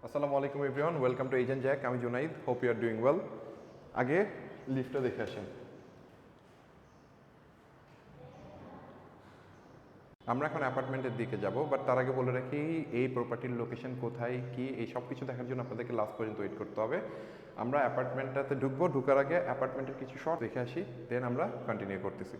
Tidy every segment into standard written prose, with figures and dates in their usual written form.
আসসালামু আলাইকুম everyone, welcome to agent Jack. আমি Junaid, hope you are doing well. আগে লিফটটা দেখে আসেন। আমরা এখন অ্যাপার্টমেন্টের দিকে যাব, বাট তার আগে বলে রাখি এই প্রপার্টির লোকেশন কোথায় কি এই সব কিছু দেখার জন্য আপনাদেরকে লাস্ট পর্যন্ত ওয়েট করতে হবে। আমরা অ্যাপার্টমেন্টটাতে ঢুকবো, ঢুকার আগে অ্যাপার্টমেন্টের কিছু শর্ট দেখে আসি, দেন আমরা কন্টিনিউ করতেছি।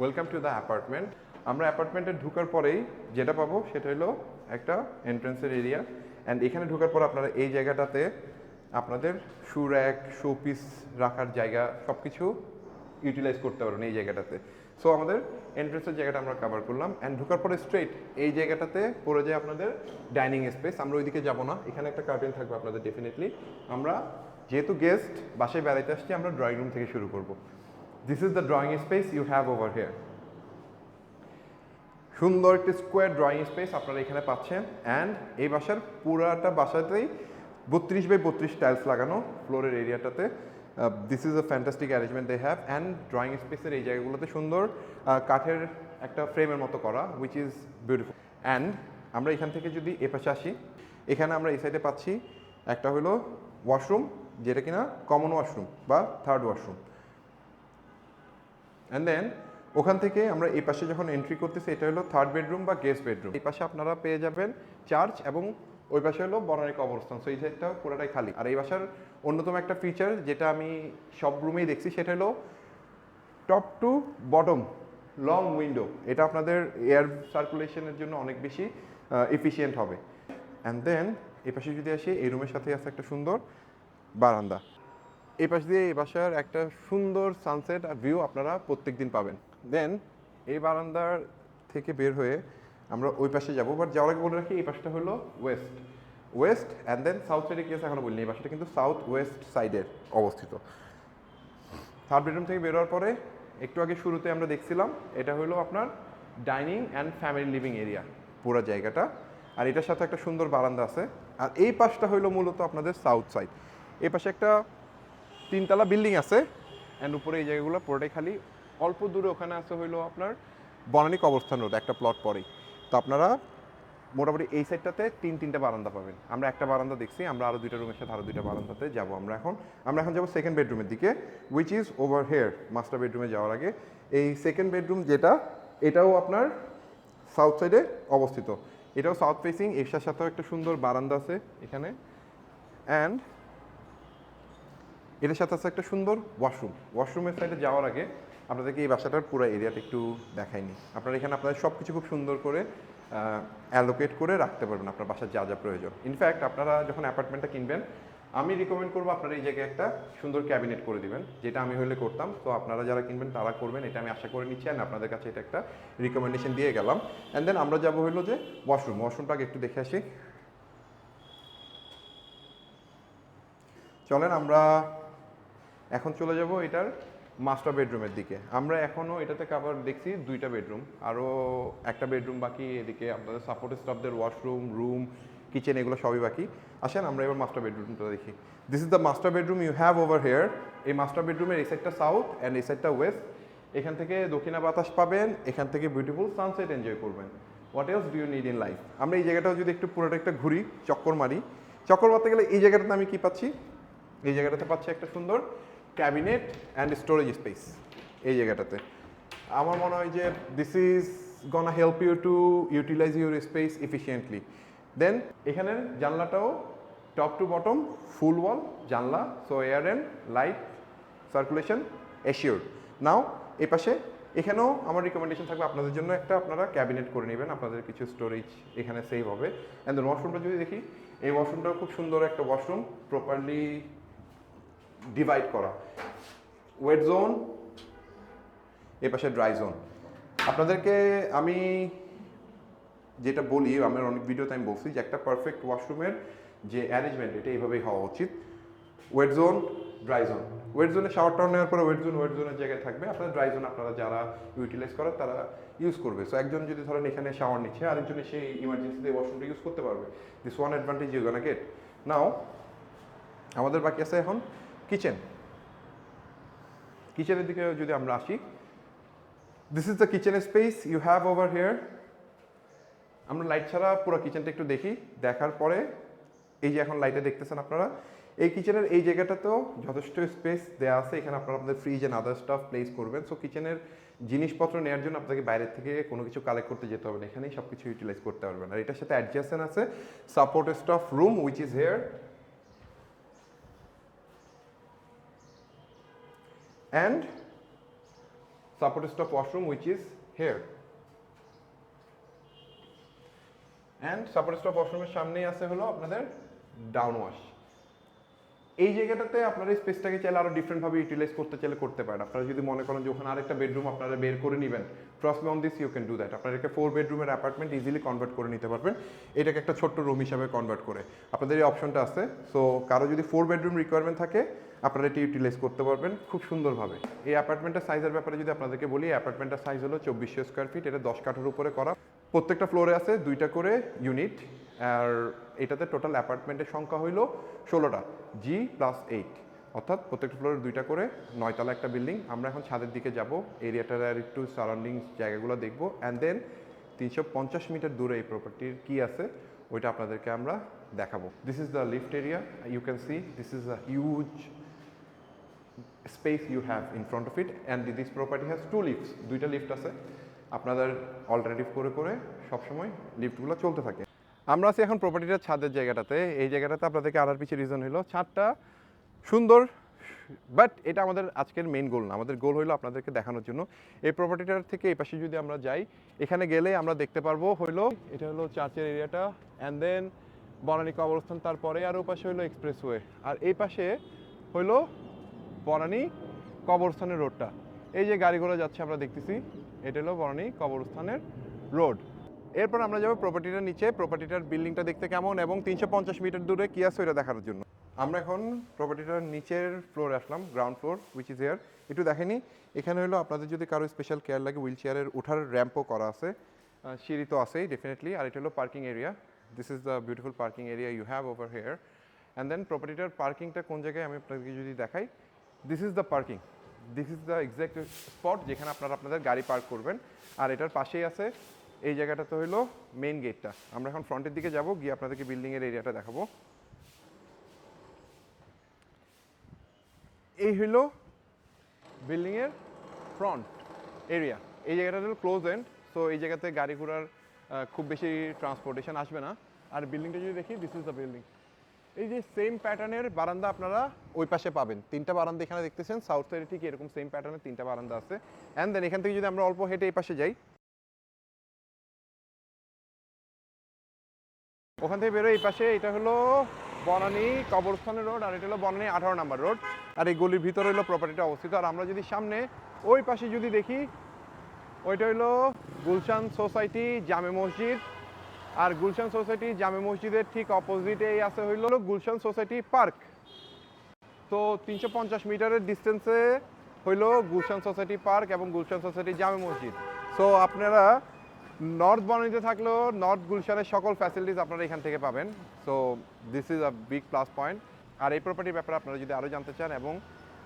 Welcome to the apartment. আমরা অ্যাপার্টমেন্টে ঢোকার পরেই যেটা পাবো সেটা হলো একটা এন্ট্রান্সের এরিয়া, অ্যান্ড এখানে ঢোকার পর আপনারা এই জায়গাটাতে আপনাদের শু র্যাক, শো পিস রাখার জায়গা সব কিছু ইউটিলাইজ করতে পারবেন এই জায়গাটাতে। সো আমাদের এন্ট্রান্সের জায়গাটা আমরা কভার করলাম, অ্যান্ড ঢোকার পরে স্ট্রেট এই জায়গাটাতে পড়ে যায় আপনাদের ডাইনিং স্পেস। আমরা ওইদিকে যাবো না, এখানে একটা কার্টেন থাকবে আপনাদের ডেফিনেটলি। আমরা যেহেতু গেস্ট বাসায় বেড়াইতে আসছি, আমরা ড্রয়িং রুম থেকে শুরু করবো। This is the drawing space you have over here. সুন্দর একটি স্কোয়ার ড্রয়িং স্পেস আপনারা এখানে পাচ্ছেন, অ্যান্ড এই বাসার পুরাটা বাসাতেই 32x32 টাইলস লাগানো ফ্লোরের এরিয়াটাতে। This is a fantastic arrangement they have, and drawing স্পেসের এই জায়গাগুলোতে সুন্দর কাঠের একটা ফ্রেমের মতো করা, উইচ ইজ বিউটিফুল। অ্যান্ড আমরা এখান থেকে যদি এ পাশে আসি, এখানে আমরা এই সাইডে পাচ্ছি একটা হলো ওয়াশরুম, যেটা কিনা কমন ওয়াশরুম বা থার্ড ওয়াশরুম। অ্যান্ড দেন ওখান থেকে আমরা এই পাশে যখন এন্ট্রি করতেছি, এটা হলো থার্ড বেডরুম বা গেস্ট বেডরুম। এই পাশে আপনারা পেয়ে যাবেন চার্চ, এবং ওই পাশে হলো বনানী কবরস্থান। সো এই সাইডটা পুরোটাই খালি। আর এই বাসার অন্যতম একটা ফিচার যেটা আমি সব রুমেই দেখছি, সেটা হলো top to bottom long window. এটা আপনাদের এয়ার সার্কুলেশনের জন্য অনেক বেশি এফিসিয়েন্ট হবে। অ্যান্ড দেন এই পাশে যদি আসি, এই রুমের সাথে আছে একটা সুন্দর বারান্দা। এই পাশ দিয়ে এই বাসার একটা সুন্দর সানসেট আর ভিউ আপনারা প্রত্যেক দিন পাবেন। দেন এই বারান্দার থেকে বের হয়ে আমরা ওই পাশে যাবো, বাট যাওয়ার আগে বলে রাখি এই পাশটা হলো ওয়েস্ট অ্যান্ড দেন সাউথ সাইডে কি আছে এখনো বলিনি। এই পাশটা কিন্তু সাউথ ওয়েস্ট সাইডের অবস্থিত। থার্ড বেডরুম থেকে বেরোয়ার পরে একটু আগে শুরুতে আমরা দেখছিলাম, এটা হলো আপনার dining and family living area পুরো জায়গাটা, আর এটার সাথে একটা সুন্দর বারান্দা আছে। আর এই পাশটা হলো মূলত আপনাদের সাউথ সাইড। এই পাশে একটা 3তলা বিল্ডিং আছে, অ্যান্ড উপরে এই জায়গাগুলো পুরোটাই খালি। অল্প দূরে ওখানে আছে হইলো আপনার বনানী কবরস্থান রোড, একটা প্লট পরেই। তো আপনারা মোটামুটি এই সাইডটাতে তিনটা বারান্দা পাবেন। আমরা একটা বারান্দা দেখছি, আমরা আরও 2টা রুমের সাথে আরও 2টা বারান্দাতে যাবো। আমরা এখন যাবো সেকেন্ড বেডরুমের দিকে, which is over here. Master বেডরুমে যাওয়ার আগে এই সেকেন্ড বেডরুম যেটা, এটাও আপনার সাউথ সাইডে অবস্থিত। এটাও সাউথ ফেসিং, এর সাথেও একটা সুন্দর বারান্দা আছে এখানে, অ্যান্ড এটার সাথে আছে একটা সুন্দর ওয়াশরুমের সাইডে যাওয়ার আগে আপনাদেরকে এই বাসাটার পুরো এরিয়াটা একটু দেখাইনি। আপনারা এখানে আপনাদের সব কিছু খুব সুন্দর করে অ্যালোকেট করে রাখতে পারবেন আপনার বাসার যা যা প্রয়োজন। ইনফ্যাক্ট আপনারা যখন অ্যাপার্টমেন্টটা কিনবেন, আমি রিকমেন্ড করবো আপনারা এই জায়গায় একটা সুন্দর ক্যাবিনেট করে দিবেন, যেটা আমি হলে করতাম। তো আপনারা যারা কিনবেন তারা করবেন, এটা আমি আশা করে নিচ্ছি, অ্যান্ড আপনাদের কাছে এটা একটা রিকমেন্ডেশন দিয়ে গেলাম। অ্যান্ড দেন আমরা যাবো হলো যে ওয়াশরুমটা আগে একটু দেখে আসি। চলেন আমরা এখন চলে যাব এটার মাস্টার বেডরুমের দিকে। আমরা এখনও এটাতে কাভার দেখছি 2টা বেডরুম, আরও একটা বেডরুম বাকি। এদিকে আপনাদের সাপোর্ট স্টাফদের ওয়াশরুম, রুম, কিচেন, এগুলো সবই বাকি। আসেন আমরা এবার মাস্টার বেডরুমটা দেখি। This is the master bedroom you have over here. এই মাস্টার বেডরুমের এই সাইডটা সাউথ অ্যান্ড এই সাইডটা ওয়েস্ট। এখান থেকে দক্ষিণা বাতাস পাবেন, এখান থেকে বিউটিফুল সানসেট এনজয় করবেন। What else do you need in life? আমরা এই জায়গাটাও যদি একটু পুরোটা একটা ঘুরি, চক্কর মারতে গেলে এই জায়গাটাতে আমি কি পাচ্ছি? এই জায়গাটাতে পাচ্ছি একটা সুন্দর ক্যাবিনেট অ্যান্ড স্টোরেজ স্পেস। এই জায়গাটাতে আমার মনে হয় যে this is gonna help you to utilise your space efficiently. Then এখানের জানলাটাও top to bottom full wall জানলা, so air and light circulation assure. Now এই পাশে এখানেও আমার রিকমেন্ডেশন থাকবে আপনাদের জন্য একটা আপনারা ক্যাবিনেট করে নেবেন, আপনাদের কিছু স্টোরেজ এখানে সেভ হবে। অ্যান্ড দেন ওয়াশরুমটা যদি দেখি, এই ওয়াশরুমটাও খুব সুন্দর একটা ওয়াশরুম, প্রপারলি ডিভাইড করা। ওয়েট জোন, এ পাশে ড্রাই জোন। আপনাদেরকে আমি যেটা বলি, আমার অনেক ভিডিওতে আমি বলছি যে একটা পারফেক্ট ওয়াশরুমের যে অ্যারেঞ্জমেন্ট এটা এইভাবেই হওয়া উচিত। Wet zone, dry zone. Wet জোনে শাওয়ারটা নেওয়ার পরে ওয়েট জোনের জায়গায় থাকবে, আপনার ড্রাই জোন আপনারা যারা ইউটিলাইজ করার তারা ইউজ করবে। সো একজন যদি ধরেন এখানে শাওয়ার নিচ্ছে, আরেকজন সেই ইমার্জেন্সিতে ওয়াশরুমটা ইউজ করতে পারবে। This one advantage you gonna get. Now আমাদের বাকি আছে এখন কিচেন। কিচেনের দিকে যদি আমরা আসি, this is the kitchen space you have over here. আমরা লাইট ছাড়া পুরো কিচেনটা একটু দেখি, দেখার পরে এই যে এখন লাইটে দেখতেছেন আপনারা, এই কিচেনের এই জায়গাটাতেও যথেষ্ট স্পেস দেওয়া আছে। এখানে আপনারা আপনাদের fridge and other staff place করবেন। সো কিচেনের জিনিসপত্র নেওয়ার জন্য আপনাকে বাইরের থেকে কোনো কিছু কালেক্ট করতে যেতে হবে না, এখানেই সব কিছু ইউটিলাইজ করতে পারবেন। আর এটার সাথে অ্যাডজাস্টেন্ট আছে support staff room which is hair, and support staff washroom which is hair. And support staff ওয়াশরুমের সামনেই আছে হলো আপনাদের ডাউন ওয়াশ। এই জায়গাটাতে আপনারা এই স্পেসটাকে চাইলে আরও ডিফারেন্টভাবে ইউটিলাইজ করতে চাইলে করতে পারেন। আপনারা যদি মনে করেন যে ওখানে আরেকটা বেডরুম আপনারা বের করে নেবেন, trust me on this, you can do that. আপনারা এটাকে 4 বেডরুমের অ্যাপার্টমেন্ট ইজিলি কনভার্ট করে নিতে পারবেন, এটাকে একটা ছোট্ট রুম হিসাবে কনভার্ট করে। আপনাদের এই অপশনটা আছে। সো কারো যদি 4 বেডরুম রিকোয়ারমেন্ট থাকে আপনারা এটি ইউটিলাইজ করতে পারবেন খুব সুন্দরভাবে। এই অ্যাপার্টমেন্টের সাইজের ব্যাপারে যদি আপনাদেরকে বলি, অ্যাপার্টমেন্টের সাইজ হলো 2400 স্কোয়ার ফিট। এটা 10 কাঠার উপরে করা। প্রত্যেকটা ফ্লোরে আছে 2টা করে ইউনিট। আর এটাতে টোটাল অ্যাপার্টমেন্টের সংখ্যা হইল 16টা, G+8, অর্থাৎ প্রত্যেকটা ফ্লোরে 2টা করে, 9 তলা একটা বিল্ডিং। আমরা এখন ছাদের দিকে যাব, এরিয়াটার আর একটু সারাউন্ডিংস জায়গাগুলো দেখবো, অ্যান্ড দেন 350 মিটার দূরে এই প্রপার্টির কি আছে ওইটা আপনাদেরকে আমরা দেখাবো। This is the lift area, you can see this is a huge space you have in front of it, and this property has 2 lifts, 2টা লিফট আছে। আপনাদের অল্টারনেটিভ করে করে সবসময় লিফটগুলো চলতে থাকে। আমরা আছি এখন প্রপার্টিটার ছাদের জায়গাটাতে। এই জায়গাটাতে আপনাদেরকে আনার পিছিয়ে রিজন হলো ছাদটা সুন্দর, বাট এটা আমাদের আজকের মেইন গোল না। আমাদের গোল হলো আপনাদেরকে দেখানোর জন্য। এই প্রপার্টিটার থেকে এই পাশে যদি আমরা যাই, এখানে গেলে আমরা দেখতে পারবো হইলো এটা হলো চার্চের এরিয়াটা, অ্যান্ড দেন বনানী কবরস্থান, তারপরে আর ও পাশে হইলো এক্সপ্রেসওয়ে, আর এই পাশে হইলো বনানী কবরস্থানের রোডটা। এই যে গাড়িগুলো যাচ্ছে আমরা দেখতেছি, এটা হলো বনানী কবরস্থানের রোড। এরপর আমরা যাবো প্রপার্টিটার নিচে, প্রপার্টিটার বিল্ডিংটা দেখতে কেমন এবং 350 মিটার দূরে কি আছে ওইটা দেখার জন্য। আমরা এখন প্রপার্টিটার নিচের ফ্লোরে আসলাম, ground floor which is here. একটু দেখেনি, এখানে হলো আপনাদের যদি কারো স্পেশাল কেয়ার লাগে হুইল চেয়ারের ওঠার র্যাম্পও করা আছে, সিঁড়ি তো আছেই ডেফিনেটলি। আর এটা হলো parking area, this is the beautiful parking area you have over here. And then প্রপার্টিটার পার্কিংটা কোন জায়গায় আমি আপনাদেরকে যদি দেখাই, this is the parking, this is the exact spot যেখানে আপনারা আপনাদের গাড়ি পার্ক করবেন। আর এটার পাশেই আছে এই জায়গাটাতে হইলো মেইন গেটটা। আমরা এখন ফ্রন্টের দিকে যাব, গিয়ে আপনাদেরকে বিল্ডিংয়ের এরিয়াটা দেখাবো। এই হইলো বিল্ডিংয়ের ফ্রন্ট এরিয়া। এই জায়গাটা হলো ক্লোজ এন্ড, সো এই জায়গাতে গাড়ি ঘোড়ার খুব বেশি ট্রান্সপোর্টেশন আসবে না। আর বিল্ডিংটা যদি দেখি, দিস ইজ দ্য বিল্ডিং। এই যে সেম প্যাটার্নের বারান্দা আপনারা ওই পাশে পাবেন, 3টা বারান্দা এখানে দেখতেছেন। সাউথ সাইডে ঠিক এরকম সেম প্যাটার্নের 3টা বারান্দা আছে। অ্যান্ড দেন এখান থেকে যদি আমরা অল্প হেঁটে এই পাশে যাই, ওখান থেকে বেরোয় এই পাশে, এটা হলো বনানী কবরস্থানের রোড, আর এটা হলো বনানী 18 নম্বর রোড। আর এই গলির ভিতরে হলো প্রপার্টিটা অবস্থিত। আর আমরা যদি সামনে ওই পাশে যদি দেখি, ওইটা হলো গুলশান সোসাইটি জামে মসজিদ। আর গুলশান সোসাইটি জামে মসজিদের ঠিক অপোজিটেই আছে হইলো গুলশান সোসাইটি পার্ক। তো 350 মিটারের ডিস্টেন্সে হইলো গুলশান সোসাইটি পার্ক এবং গুলশান সোসাইটি জামে মসজিদ। সো আপনারা নর্থ বনানীতে থাকলেও নর্থ গুলশানের সকল ফ্যাসিলিটিস আপনারা এখান থেকে পাবেন। So this is a big plus point. আর এই প্রপার্টির ব্যাপারে আপনারা যদি আরও জানতে চান এবং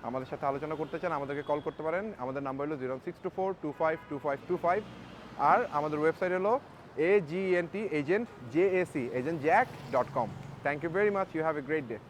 আমাদের সাথে আলোচনা করতে চান, আমাদেরকে কল করতে পারেন। আমাদের নাম্বার হলো 0624252525। আর আমাদের ওয়েবসাইট হলো agent jac agentjack.com. Thank you very much. You have a great day.